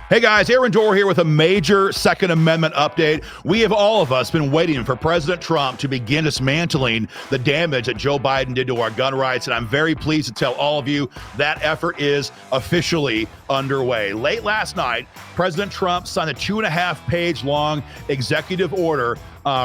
Hey guys, Aaron Dorr here with a major Second Amendment update. We have all of us been waiting for President Trump to begin dismantling the damage that Joe Biden did to our gun rights, and I'm very pleased to tell all of you that effort is officially underway. Late last night, President Trump signed a 2.5-page long executive order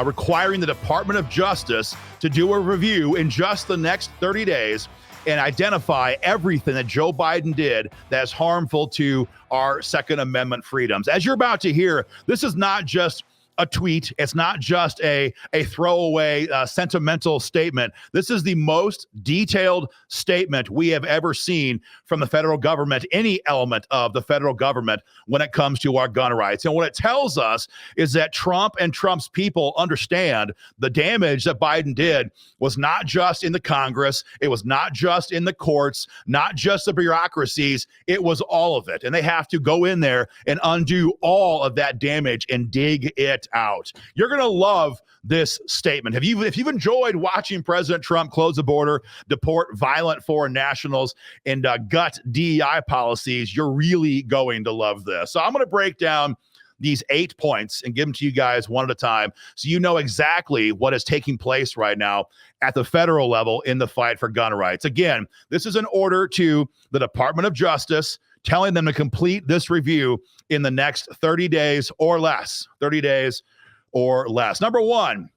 requiring the Department of Justice to do a review in just the next 30 days and identify everything that Joe Biden did that's harmful to our Second Amendment freedoms. As you're about to hear, this is not just a tweet. It's not just a throwaway sentimental statement. This is the most detailed statement we have ever seen from the federal government, any element of the federal government, when it comes to our gun rights. And what it tells us is that Trump and Trump's people understand the damage that Biden did was not just in the Congress. It was not just in the courts, not just the bureaucracies. It was all of it. And they have to go in there and undo all of that damage and dig it out. You're going to love this statement. If you've enjoyed watching President Trump close the border, deport violent foreign nationals, and gut DEI policies, you're really going to love this. So I'm going to break down these 8 points and give them to you guys one at a time so you know exactly what is taking place right now at the federal level in the fight for gun rights. Again, this is an order to the Department of Justice telling them to complete this review in the next 30 days or less. 30 days or less. Number one,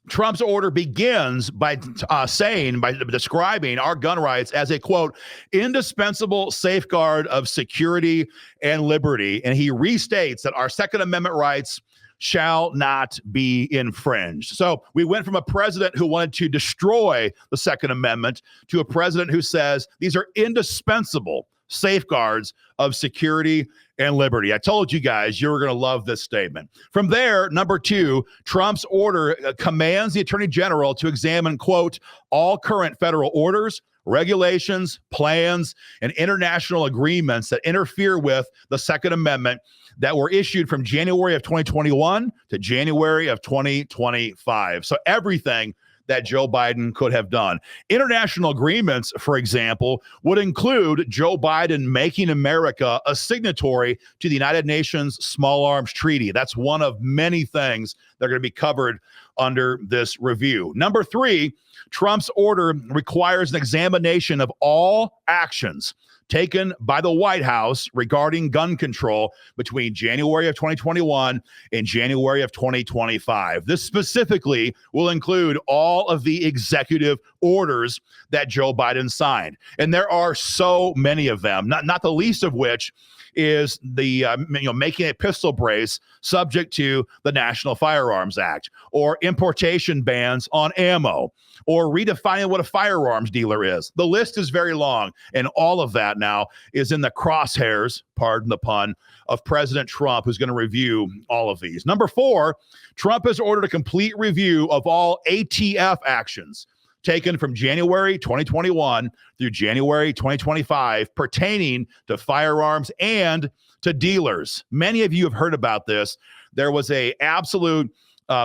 Trump's order begins by describing our gun rights as a, quote, indispensable safeguard of security and liberty. And he restates that our Second Amendment rights shall not be infringed. So we went from a president who wanted to destroy the Second Amendment to a president who says these are indispensable safeguards of security and liberty. I told you guys you were going to love this statement. From there, number two, Trump's order commands the Attorney General to examine, quote, all current federal orders, regulations, plans, and international agreements that interfere with the Second Amendment that were issued from January of 2021 to January of 2025. So everything that Joe Biden could have done. International agreements, for example, would include Joe Biden making America a signatory to the United Nations Small Arms Treaty. That's one of many things that are going to be covered under this review. Number three, Trump's order requires an examination of all actions taken by the White House regarding gun control between January of 2021 and January of 2025. This specifically will include all of the executive orders that Joe Biden signed. And there are so many of them, not the least of which is the making a pistol brace subject to the National Firearms Act, or importation bans on ammo, or redefining what a firearms dealer is. The list is very long, and all of that now is in the crosshairs, pardon the pun, of President Trump, who's going to review all of these. Number four, Trump has ordered a complete review of all ATF actions taken from January 2021 through January 2025 pertaining to firearms and to dealers. Many of you have heard about this. There was a absolute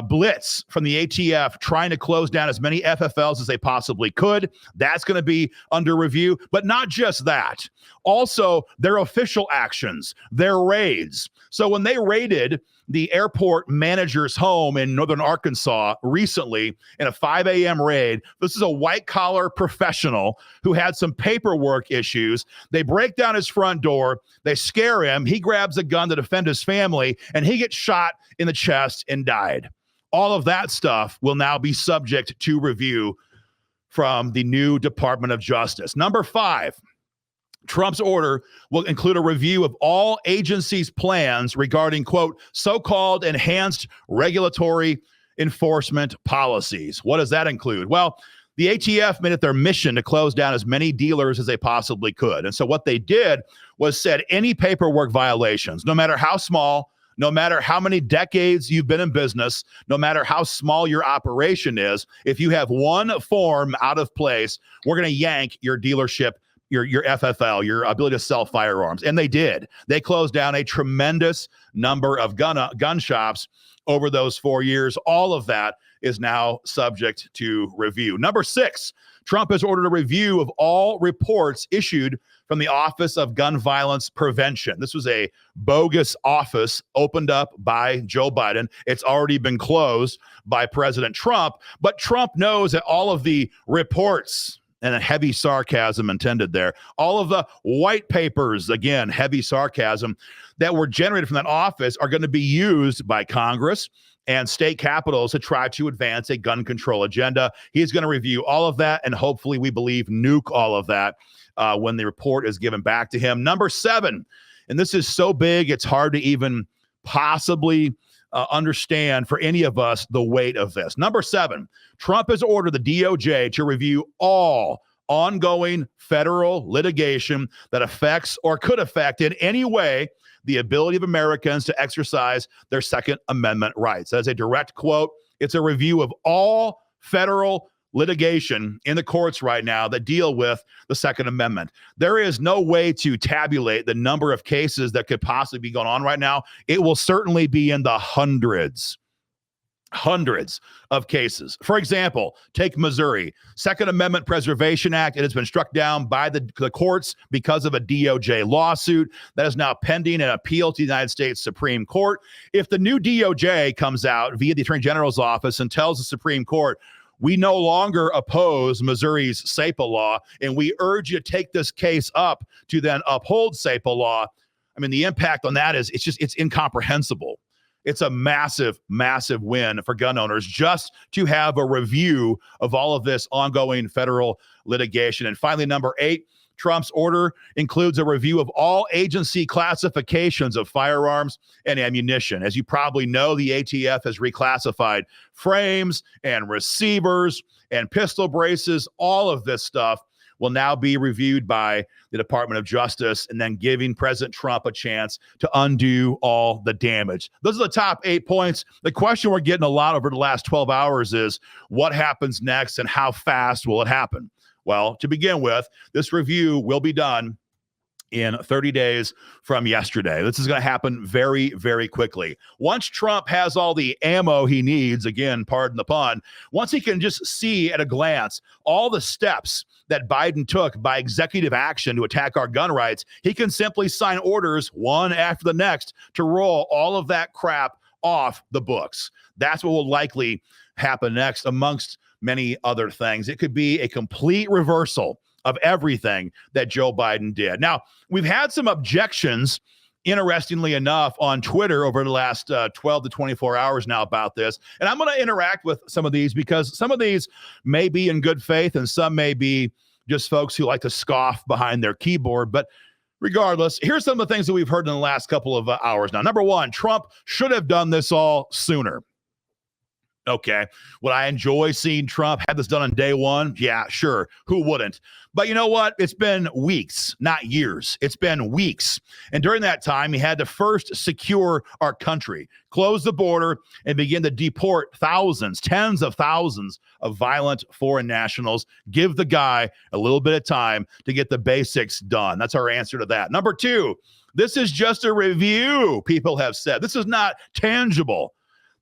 blitz from the ATF trying to close down as many FFLs as they possibly could. That's going to be under review. But not just that. Also, their official actions, their raids. So when they raided the airport manager's home in northern Arkansas recently in a 5 a.m. raid, this is a white-collar professional who had some paperwork issues. They break down his front door. They scare him. He grabs a gun to defend his family, and he gets shot in the chest and died. All of that stuff will now be subject to review from the new Department of Justice. Number five, Trump's order will include a review of all agencies' plans regarding, quote, so-called enhanced regulatory enforcement policies. What does that include? Well, the ATF made it their mission to close down as many dealers as they possibly could. And so what they did was said any paperwork violations, no matter how small, no matter how many decades you've been in business, no matter how small your operation is, if you have one form out of place, we're going to yank your dealership, your FFL, your ability to sell firearms. And they did. They closed down a tremendous number of gun shops over those 4 years. All of that is now subject to review. Number six, Trump has ordered a review of all reports issued from the Office of Gun Violence Prevention. This was a bogus office opened up by Joe Biden. It's already been closed by President Trump, but Trump knows that all of the reports, and a heavy sarcasm intended there, all of the white papers, again, heavy sarcasm, that were generated from that office are going to be used by Congress and state capitals to try to advance a gun control agenda. He's going to review all of that and hopefully, we believe, nuke all of that when the report is given back to him. Number 7, and this is so big, it's hard to even possibly understand for any of us the weight of this. Number 7, Trump has ordered the DOJ to review all ongoing federal litigation that affects or could affect in any way the ability of Americans to exercise their Second Amendment rights. That's a direct quote. It's a review of all federal litigation in the courts right now that deal with the Second Amendment. There is no way to tabulate the number of cases that could possibly be going on right now. It will certainly be in the hundreds of cases. For example, take Missouri. Second Amendment Preservation Act. It has been struck down by the courts because of a DOJ lawsuit that is now pending an appeal to the United States Supreme Court. If the new DOJ comes out via the Attorney General's office and tells the Supreme Court, we no longer oppose Missouri's SAPA law, and we urge you to take this case up to then uphold SAPA law, I mean, the impact on that is it's incomprehensible. It's a massive, massive win for gun owners just to have a review of all of this ongoing federal litigation. And finally, number 8, Trump's order includes a review of all agency classifications of firearms and ammunition. As you probably know, the ATF has reclassified frames and receivers and pistol braces. All of this stuff will now be reviewed by the Department of Justice and then giving President Trump a chance to undo all the damage. Those are the top 8 points. The question we're getting a lot over the last 12 hours is what happens next and how fast will it happen? Well, to begin with, this review will be done in 30 days from yesterday. This is going to happen very, very quickly. Once Trump has all the ammo he needs, again, pardon the pun, once he can just see at a glance all the steps that Biden took by executive action to attack our gun rights, he can simply sign orders one after the next to roll all of that crap off the books. That's what will likely happen next, amongst many other things. It could be a complete reversal of everything that Joe Biden did. Now, we've had some objections, interestingly enough, on Twitter over the last 12 to 24 hours now about this. And I'm going to interact with some of these because some of these may be in good faith and some may be just folks who like to scoff behind their keyboard. But regardless, here's some of the things that we've heard in the last couple of hours now. Number 1, Trump should have done this all sooner. Okay. Would I enjoy seeing Trump have this done on day one? Yeah, sure. Who wouldn't? But you know what? It's been weeks, not years. It's been weeks. And during that time, he had to first secure our country, close the border, and begin to deport thousands, tens of thousands of violent foreign nationals. Give the guy a little bit of time to get the basics done. That's our answer to that. Number 2, this is just a review, people have said. This is not tangible.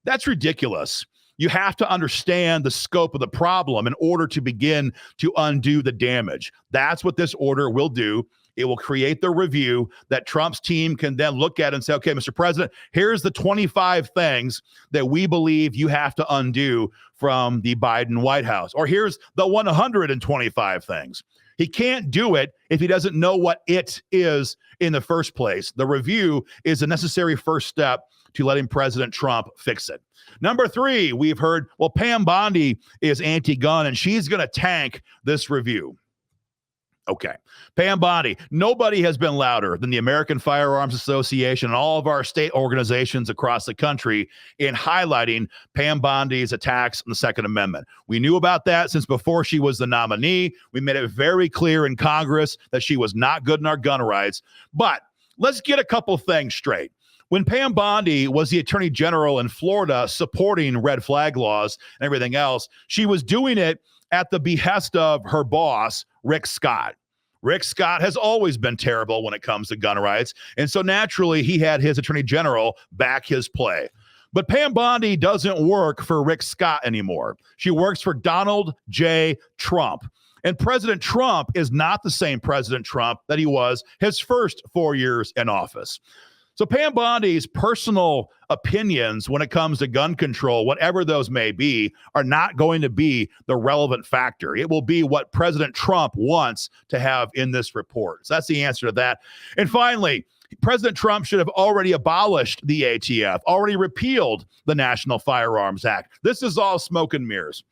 That's ridiculous. You have to understand the scope of the problem in order to begin to undo the damage. That's what this order will do. It will create the review that Trump's team can then look at and say, okay, Mr. President, here's the 25 things that we believe you have to undo from the Biden White House. Or here's the 125 things. He can't do it if he doesn't know what it is in the first place. The review is a necessary first step to letting President Trump fix it. Number 3, we've heard, well, Pam Bondi is anti-gun and she's going to tank this review. Okay. Pam Bondi, nobody has been louder than the American Firearms Association and all of our state organizations across the country in highlighting Pam Bondi's attacks on the Second Amendment. We knew about that since before she was the nominee. We made it very clear in Congress that she was not good in our gun rights. But let's get a couple things straight. When Pam Bondi was the attorney general in Florida supporting red flag laws and everything else, she was doing it at the behest of her boss, Rick Scott. Rick Scott has always been terrible when it comes to gun rights, and so naturally he had his attorney general back his play. But Pam Bondi doesn't work for Rick Scott anymore. She works for Donald J. Trump. And President Trump is not the same President Trump that he was his first 4 years in office. So Pam Bondi's personal opinions when it comes to gun control, whatever those may be, are not going to be the relevant factor. It will be what President Trump wants to have in this report. So that's the answer to that. And finally, President Trump should have already abolished the ATF, already repealed the National Firearms Act. This is all smoke and mirrors.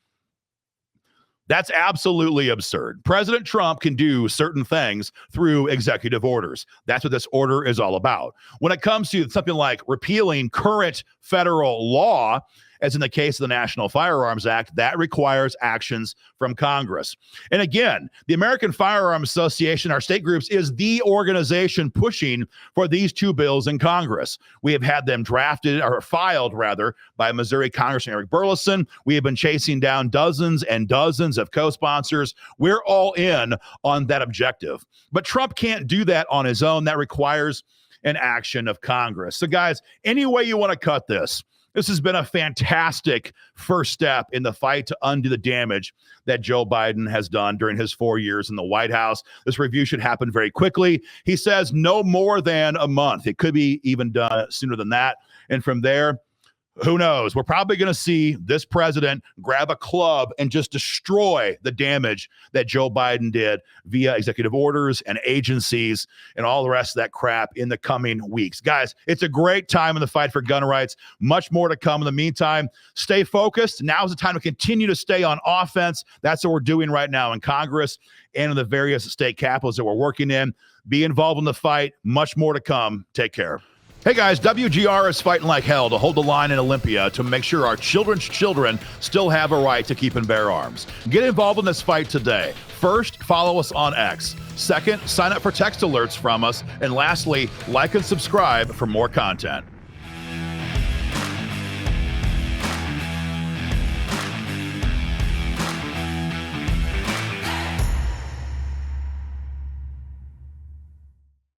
That's absolutely absurd. President Trump can do certain things through executive orders. That's what this order is all about. When it comes to something like repealing current federal law, as in the case of the National Firearms Act, that requires actions from Congress. And again, the American Firearms Association, our state groups, is the organization pushing for these two bills in Congress. We have had them drafted, or filed rather, by Missouri Congressman Eric Burleson. We have been chasing down dozens and dozens of co-sponsors. We're all in on that objective. But Trump can't do that on his own. That requires an action of Congress. So guys, any way you want to cut this, this has been a fantastic first step in the fight to undo the damage that Joe Biden has done during his 4 years in the White House. This review should happen very quickly. He says no more than a month. It could be even done sooner than that. And from there, who knows? We're probably going to see this president grab a club and just destroy the damage that Joe Biden did via executive orders and agencies and all the rest of that crap in the coming weeks. Guys, it's a great time in the fight for gun rights. Much more to come. In the meantime, stay focused. Now's the time to continue to stay on offense. That's what we're doing right now in Congress and in the various state capitals that we're working in. Be involved in the fight. Much more to come. Take care. Hey guys, WGR is fighting like hell to hold the line in Olympia to make sure our children's children still have a right to keep and bear arms. Get involved in this fight today. First, follow us on X. Second, sign up for text alerts from us. And lastly, like and subscribe for more content.